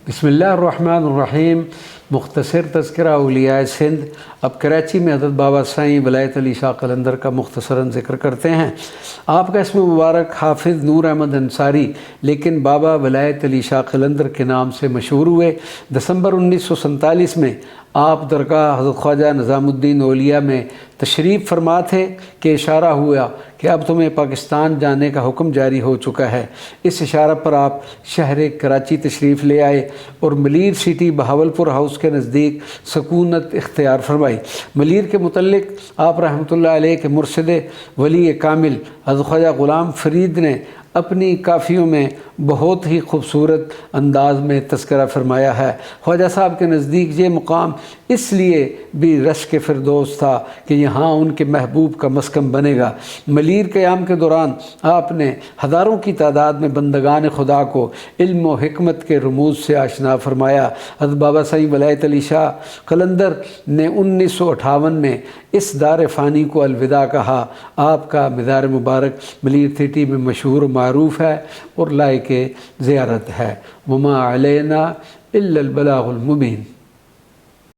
बिस्मिल्लाहिर्रहमानिर्रहीम। मुख्तसर तज़किरा औलियाए सिंध। अब कराची में हज़रत बाबा साईं वलायत अली शाह कलंदर का मुख्तसरन ज़िक्र करते हैं। आपका इसमें मुबारक हाफिज़ नूर अहमद अंसारी, लेकिन बाबा वलायत अली शाह कलंदर के नाम से मशहूर हुए। दिसंबर 1947 में आप दरगाह हज़रत ख्वाजा निज़ामुद्दीन औलिया में तशरीफ़ फरमा थे कि इशारा हुआ कि अब तुम्हें पाकिस्तान जाने का हुक्म जारी हो चुका है। इस इशारा पर आप शहर कराची तशरीफ़ ले आए और मलीर सिटी बहावलपुर हाउस के नज़दीक सकूनत इख्तियार फरमाई। मलीर के मुतल्लिक़ आप रहमतुल्लाह अलैह के मुर्शिद वली कामिल हज़रत ख्वाजा ग़ुलाम फ़रीद ने अपनी काफ़ियों में बहुत ही खूबसूरत अंदाज में तज़किरा फरमाया है। ख्वाजा साहब के नज़दीक ये मुकाम इसलिए भी रश्क फ़िरदौस था कि यहाँ उनके महबूब का मस्कन बनेगा। मलीर क़याम के दौरान आपने हज़ारों की तादाद में बंदगान खुदा को इल्म व हिकमत के रमूज़ से आशना फरमाया। हज़रत बाबा साईं वलायत अली शाह कलंदर ने 1958 में इस दार फ़ानी को अलविदा कहा। आपका मज़ार मुबारक मलीर सिटी में मशहूर मारूफ़ है और लायक ज़ियारत है। वमा अलैना इल्लल बलागुल मुबीन।